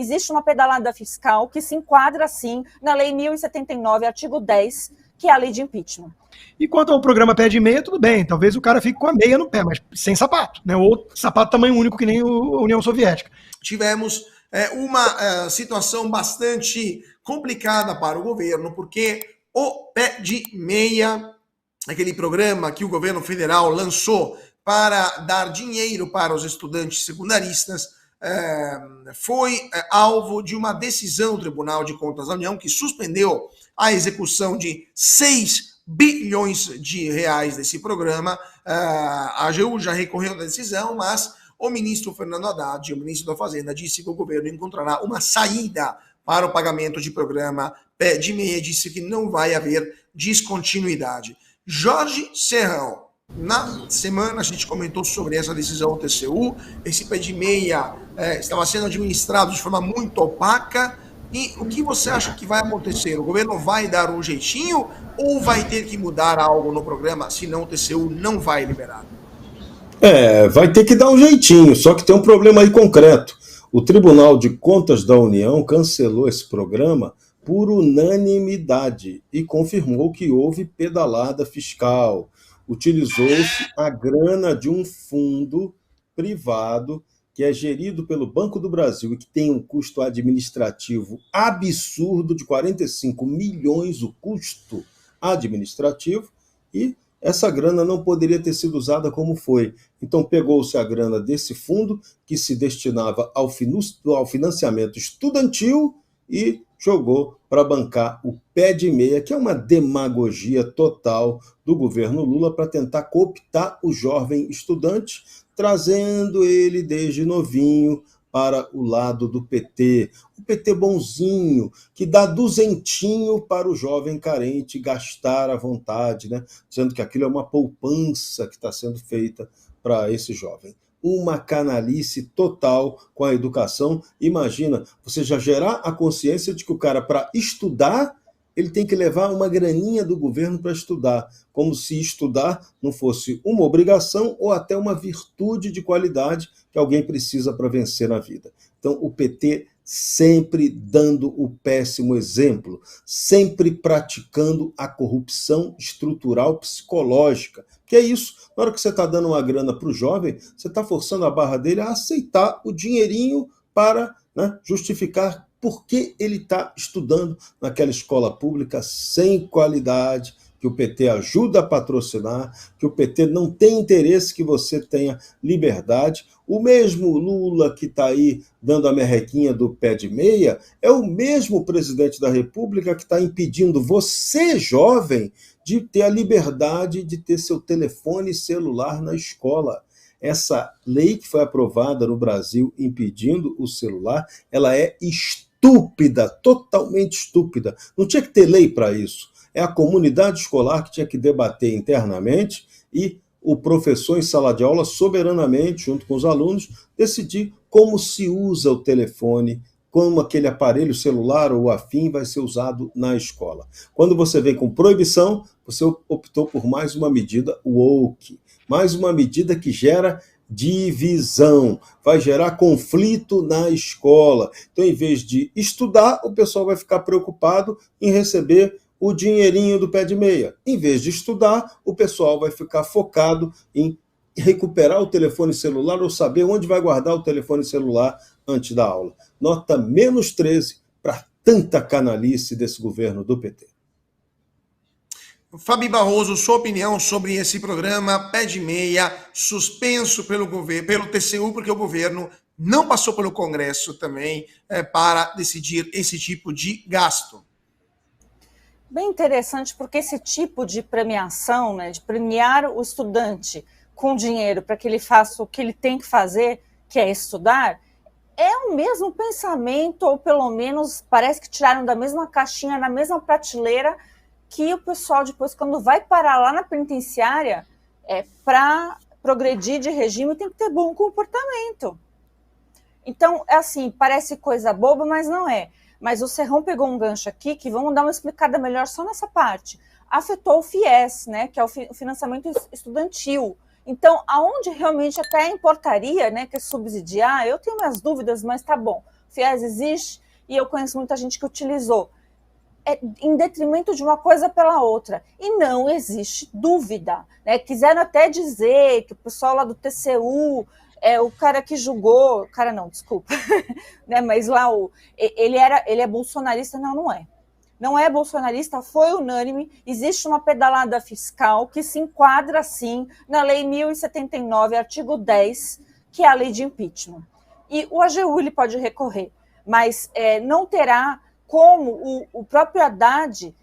existe uma pedalada fiscal que se enquadra, sim, na Lei 1079, artigo 10, que é a lei de impeachment. E quanto ao programa pé de meia, tudo bem, talvez o cara fique com a meia no pé, mas sem sapato, né? Ou sapato tamanho único, que nem a União Soviética. Tivemos uma situação bastante complicada para o governo, porque o pé de meia, aquele programa que o governo federal lançou para dar dinheiro para os estudantes secundaristas, foi alvo de uma decisão do Tribunal de Contas da União que suspendeu a execução de 6 bilhões de reais desse programa. A AGU já recorreu da decisão, mas o ministro Fernando Haddad, o ministro da Fazenda, disse que o governo encontrará uma saída para o pagamento de programa pé de meia, disse que não vai haver descontinuidade. Jorge Serrão, na semana a gente comentou sobre essa decisão do TCU, esse pé de meia estava sendo administrado de forma muito opaca, e o que você acha que vai acontecer? O governo vai dar um jeitinho ou vai ter que mudar algo no programa, senão o TCU não vai liberar? Vai ter que dar um jeitinho, só que tem um problema aí concreto. O Tribunal de Contas da União cancelou esse programa por unanimidade e confirmou que houve pedalada fiscal. Utilizou-se a grana de um fundo privado que é gerido pelo Banco do Brasil e que tem um custo administrativo absurdo de 45 milhões o custo administrativo, e essa grana não poderia ter sido usada como foi. Então pegou-se a grana desse fundo que se destinava ao financiamento estudantil e jogou para bancar o pé de meia, que é uma demagogia total do governo Lula para tentar cooptar o jovem estudante, trazendo ele desde novinho para o lado do PT. O PT bonzinho, que dá duzentinho para o jovem carente gastar à vontade, né? Dizendo que aquilo é uma poupança que está sendo feita para esse jovem. Uma canalice total com a educação. Imagina, você já gerar a consciência de que o cara, para estudar, ele tem que levar uma graninha do governo para estudar, como se estudar não fosse uma obrigação ou até uma virtude de qualidade que alguém precisa para vencer na vida. Então, o PT sempre dando o péssimo exemplo, sempre praticando a corrupção estrutural psicológica. Que é isso, na hora que você está dando uma grana para o jovem, você está forçando a barra dele a aceitar o dinheirinho para, né, justificar por que ele está estudando naquela escola pública sem qualidade, que o PT ajuda a patrocinar, que o PT não tem interesse que você tenha liberdade. O mesmo Lula que está aí dando a merrequinha do pé de meia é o mesmo presidente da República que está impedindo você, jovem, de ter a liberdade de ter seu telefone celular na escola. Essa lei que foi aprovada no Brasil impedindo o celular, ela é estúpida, totalmente estúpida. Não tinha que ter lei para isso. É a comunidade escolar que tinha que debater internamente e o professor em sala de aula, soberanamente, junto com os alunos, decidir como se usa o telefone, como aquele aparelho celular ou afim vai ser usado na escola. Quando você vem com proibição, você optou por mais uma medida woke, mais uma medida que gera divisão, vai gerar conflito na escola. Então, em vez de estudar, o pessoal vai ficar preocupado em receber o dinheirinho do pé de meia. Em vez de estudar, o pessoal vai ficar focado em recuperar o telefone celular ou saber onde vai guardar o telefone celular antes da aula. Nota -13 para tanta canalice desse governo do PT. Fabi Barroso, sua opinião sobre esse programa pé de meia, suspenso pelo TCU, porque o governo não passou pelo Congresso também para decidir esse tipo de gasto. Bem interessante, porque esse tipo de premiação, né, de premiar o estudante com dinheiro para que ele faça o que ele tem que fazer, que é estudar, é o mesmo pensamento, ou pelo menos parece que tiraram da mesma caixinha, na mesma prateleira, que o pessoal depois, quando vai parar lá na penitenciária, para progredir de regime, tem que ter bom comportamento. Então, assim, parece coisa boba, mas não é. Mas o Serrão pegou um gancho aqui, que vamos dar uma explicada melhor só nessa parte. Afetou o FIES, né, que é o financiamento estudantil. Então, aonde realmente até importaria, né, que é subsidiar, eu tenho minhas dúvidas, mas tá bom. FIES existe e eu conheço muita gente que utilizou. Em detrimento de uma coisa pela outra. E não existe dúvida. Né? Quiseram até dizer que o pessoal lá do TCU, o cara que julgou, cara não, desculpa, né? Mas lá ele é bolsonarista, não é. Não é bolsonarista, foi unânime, existe uma pedalada fiscal que se enquadra, sim, na Lei 1079, artigo 10, que é a lei de impeachment. E o AGU ele pode recorrer, mas não terá como o próprio Haddad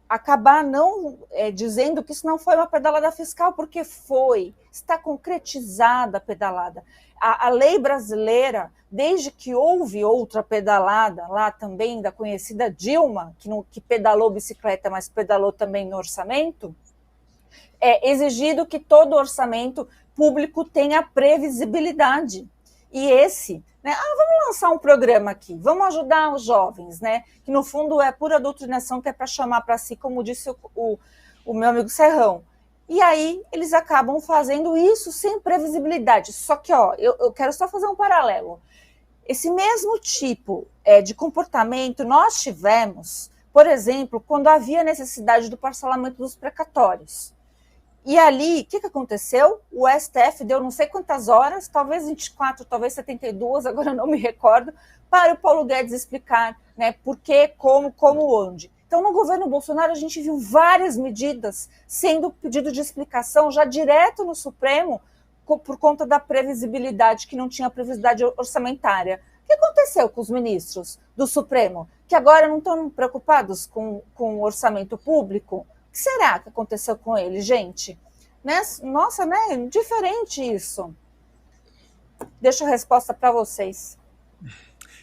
acabar não dizendo que isso não foi uma pedalada fiscal, porque está concretizada a pedalada. A lei brasileira, desde que houve outra pedalada, lá também da conhecida Dilma, que pedalou bicicleta, mas pedalou também no orçamento, é exigido que todo orçamento público tenha previsibilidade. E vamos lançar um programa aqui, vamos ajudar os jovens, né? Que no fundo é pura doutrinação, que é para chamar para si, como disse o meu amigo Serrão. E aí eles acabam fazendo isso sem previsibilidade. Só que, eu quero só fazer um paralelo. Esse mesmo tipo de comportamento nós tivemos, por exemplo, quando havia necessidade do parcelamento dos precatórios. E ali, o que aconteceu? O STF deu não sei quantas horas, talvez 24, talvez 72, agora eu não me recordo, para o Paulo Guedes explicar, né, por quê, como, onde. Então, no governo Bolsonaro, a gente viu várias medidas sendo pedido de explicação já direto no Supremo por conta da previsibilidade, que não tinha previsibilidade orçamentária. O que aconteceu com os ministros do Supremo? Que agora não estão preocupados com o orçamento público? O que será que aconteceu com ele, gente? Né? Nossa, né? Diferente isso. Deixo a resposta para vocês.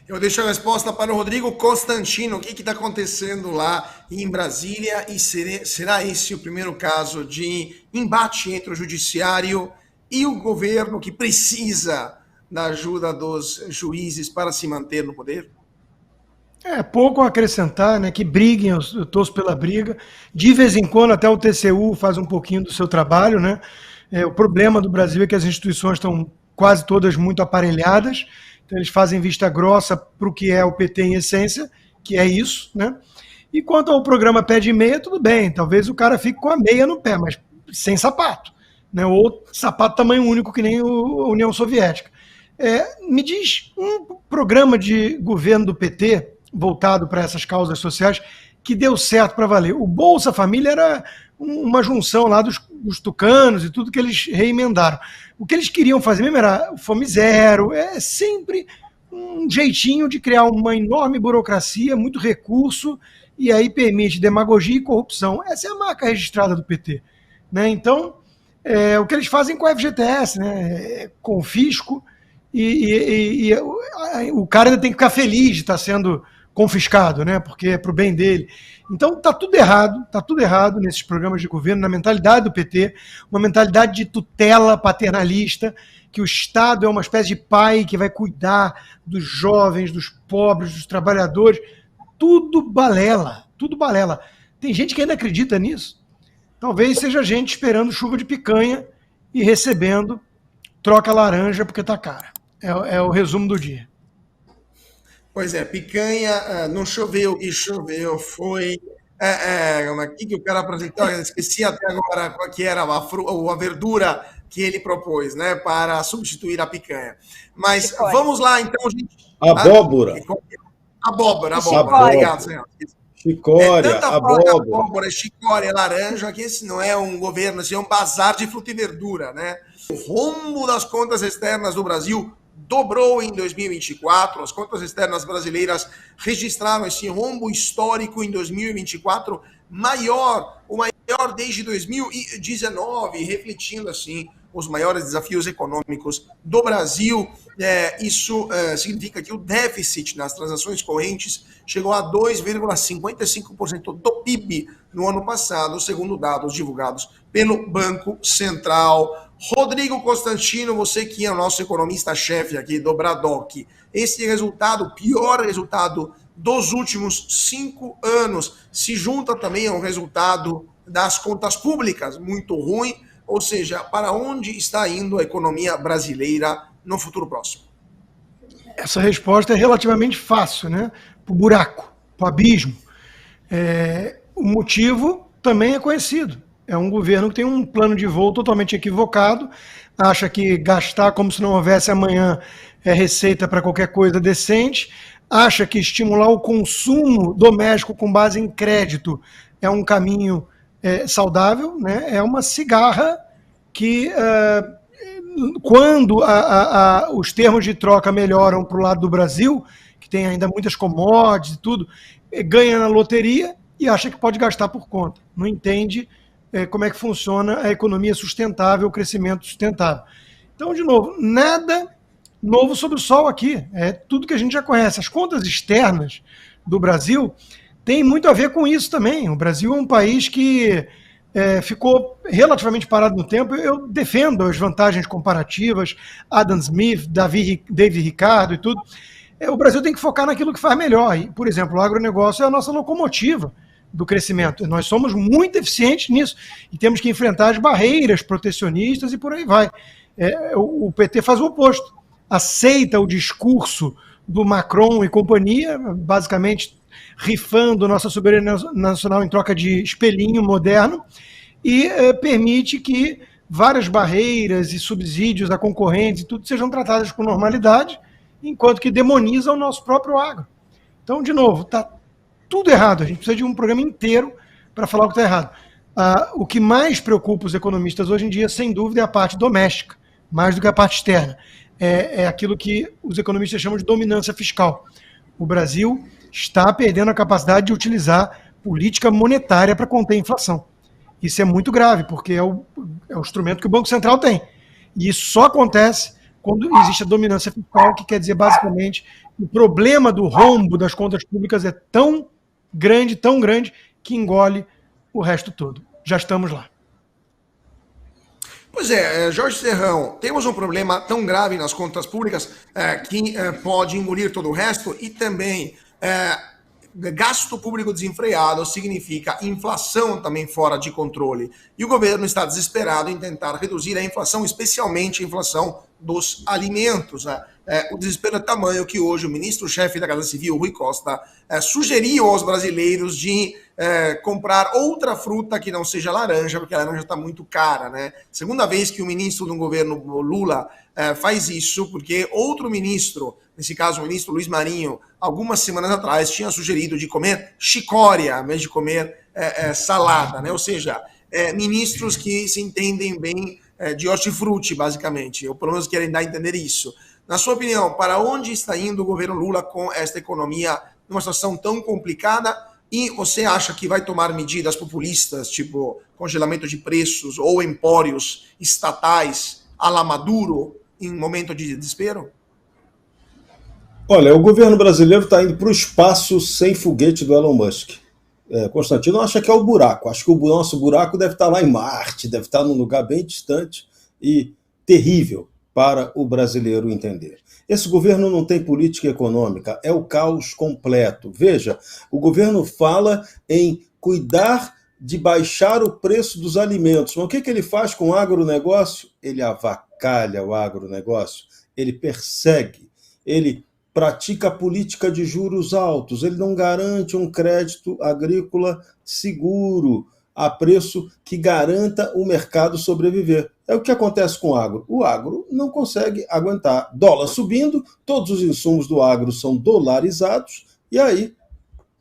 Eu deixo a resposta para o Rodrigo Constantino. O que está acontecendo lá em Brasília? E será esse o primeiro caso de embate entre o judiciário e o governo, que precisa da ajuda dos juízes para se manter no poder? Pouco a acrescentar, né? Que briguem, eu torço pela briga. De vez em quando, até o TCU faz um pouquinho do seu trabalho, né? O problema do Brasil é que as instituições estão quase todas muito aparelhadas, então eles fazem vista grossa para o que é o PT em essência, que é isso, né? E quanto ao programa pé de meia, tudo bem, talvez o cara fique com a meia no pé, mas sem sapato, né? Ou sapato tamanho único, que nem a União Soviética. Me diz um programa de governo do PT voltado para essas causas sociais que deu certo para valer. O Bolsa Família era uma junção lá dos tucanos e tudo que eles reemendaram. O que eles queriam fazer mesmo era Fome Zero, sempre um jeitinho de criar uma enorme burocracia, muito recurso, e aí permite demagogia e corrupção. Essa é a marca registrada do PT. Né? Então, o que eles fazem com o FGTS, né? Confisco, e o cara ainda tem que ficar feliz de estar sendo confiscado, né? Porque é para o bem dele. Então tá tudo errado nesses programas de governo, na mentalidade do PT, uma mentalidade de tutela paternalista, que o Estado é uma espécie de pai que vai cuidar dos jovens, dos pobres, dos trabalhadores. Tudo balela, tudo balela. Tem gente que ainda acredita nisso. Talvez seja gente esperando chuva de picanha e recebendo troca laranja porque tá cara. É o resumo do dia. Pois é, picanha, não choveu e choveu, foi... O que o cara apresentou? Eu esqueci até agora qual que era a verdura que ele propôs, né, para substituir a picanha. Mas vamos lá, então, gente. Abóbora. Abóbora. Obrigado, senhor. Chicória, abóbora, chicória, laranja, que esse não é um governo, esse é um bazar de fruta e verdura, né? O rombo das contas externas do Brasil dobrou em 2024. As contas externas brasileiras registraram esse rombo histórico em 2024, o maior desde 2019, refletindo assim os maiores desafios econômicos do Brasil. Isso significa que o déficit nas transações correntes chegou a 2,55% do PIB no ano passado, segundo dados divulgados pelo Banco Central. Rodrigo Constantino, você que é o nosso economista-chefe aqui do Bradock, esse resultado, o pior resultado dos últimos 5 anos, se junta também ao resultado das contas públicas, muito ruim, ou seja, para onde está indo a economia brasileira no futuro próximo? Essa resposta é relativamente fácil, né? Para o buraco, para o abismo. O motivo também é conhecido. É um governo que tem um plano de voo totalmente equivocado, acha que gastar como se não houvesse amanhã é receita para qualquer coisa decente, acha que estimular o consumo doméstico com base em crédito é um caminho saudável, né? É uma cigarra que, quando os termos de troca melhoram para o lado do Brasil, que tem ainda muitas commodities e tudo, ganha na loteria e acha que pode gastar por conta. Não entende como é que funciona a economia sustentável, o crescimento sustentável. Então, de novo, nada novo sob o sol aqui. É tudo que a gente já conhece. As contas externas do Brasil têm muito a ver com isso também. O Brasil é um país que ficou relativamente parado no tempo. Eu defendo as vantagens comparativas, Adam Smith, David Ricardo e tudo. O Brasil tem que focar naquilo que faz melhor. E, por exemplo, o agronegócio é a nossa locomotiva do crescimento. Nós somos muito eficientes nisso e temos que enfrentar as barreiras protecionistas e por aí vai. O PT faz o oposto. Aceita o discurso do Macron e companhia, basicamente rifando nossa soberania nacional em troca de espelhinho moderno, e permite que várias barreiras e subsídios a concorrentes e tudo sejam tratadas com normalidade, enquanto que demoniza o nosso próprio agro. Então, de novo, está tudo errado. A gente precisa de um programa inteiro para falar o que está errado. O que mais preocupa os economistas hoje em dia, sem dúvida, é a parte doméstica, mais do que a parte externa. É aquilo que os economistas chamam de dominância fiscal. O Brasil está perdendo a capacidade de utilizar política monetária para conter a inflação. Isso é muito grave, porque é o instrumento que o Banco Central tem. E isso só acontece quando existe a dominância fiscal, que quer dizer, basicamente, o problema do rombo das contas públicas é tão grande, que engole o resto todo. Já estamos lá. Pois é, Jorge Serrão, temos um problema tão grave nas contas públicas que pode engolir todo o resto e também gasto público desenfreado significa inflação também fora de controle. E o governo está desesperado em tentar reduzir a inflação, especialmente a inflação dos alimentos. O desespero é tamanho que hoje o ministro-chefe da Casa Civil, Rui Costa, sugeriu aos brasileiros de comprar outra fruta que não seja laranja, porque a laranja está muito cara, né? Segunda vez que o ministro do governo Lula faz isso, porque outro ministro, nesse caso o ministro Luiz Marinho, algumas semanas atrás tinha sugerido de comer chicória, ao invés de comer salada, né? Ou seja, ministros que se entendem bem de hortifruti, basicamente, ou pelo menos querem dar a entender isso. Na sua opinião, para onde está indo o governo Lula com esta economia numa situação tão complicada? E você acha que vai tomar medidas populistas, tipo congelamento de preços ou empórios estatais à la Maduro em momento de desespero? Olha, o governo brasileiro está indo para o espaço sem foguete do Elon Musk. Constantino acha que é o buraco. Acho que o nosso buraco deve estar lá em Marte, deve estar num lugar bem distante e terrível para o brasileiro entender. Esse governo não tem política econômica, é o caos completo. Veja, o governo fala em cuidar de baixar o preço dos alimentos. Mas o que ele faz com o agronegócio? Ele avacalha o agronegócio, ele persegue, ele pratica a política de juros altos, ele não garante um crédito agrícola seguro, a preço que garanta o mercado sobreviver. É o que acontece com o agro. O agro não consegue aguentar. Dólar subindo, todos os insumos do agro são dolarizados, e aí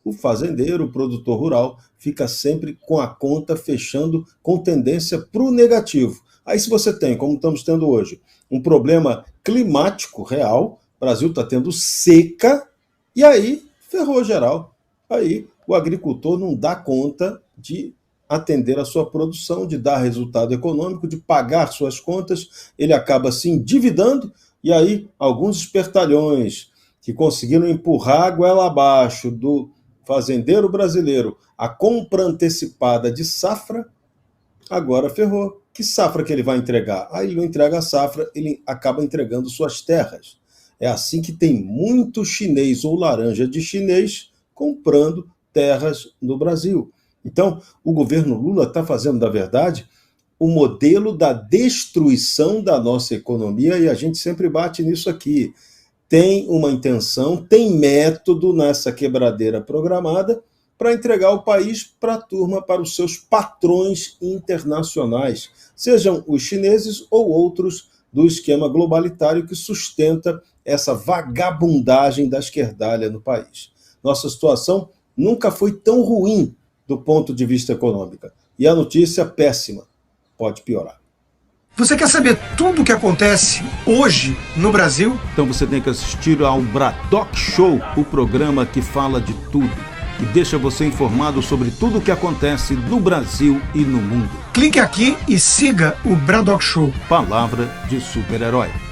o fazendeiro, o produtor rural, fica sempre com a conta fechando com tendência para o negativo. Aí se você tem, como estamos tendo hoje, um problema climático real, o Brasil está tendo seca, e aí ferrou geral. Aí o agricultor não dá conta de atender a sua produção, de dar resultado econômico, de pagar suas contas, ele acaba se endividando, e aí alguns espertalhões que conseguiram empurrar a goela abaixo do fazendeiro brasileiro a compra antecipada de safra, agora ferrou. Que safra que ele vai entregar? Aí ele não entrega a safra, ele acaba entregando suas terras. É assim que tem muito chinês ou laranja de chinês comprando terras no Brasil. Então, o governo Lula está fazendo, na verdade, o modelo da destruição da nossa economia, e a gente sempre bate nisso aqui. tem uma intenção, tem método nessa quebradeira programada para entregar o país para a turma, para os seus patrões internacionais, sejam os chineses ou outros do esquema globalitário que sustenta essa vagabundagem da esquerdalha no país. Nossa situação nunca foi tão ruim do ponto de vista econômico. E a notícia péssima pode piorar. Você quer saber tudo o que acontece hoje no Brasil? Então você tem que assistir ao Braddock Show, o programa que fala de tudo e deixa você informado sobre tudo o que acontece no Brasil e no mundo. Clique aqui e siga o Braddock Show. Palavra de super-herói.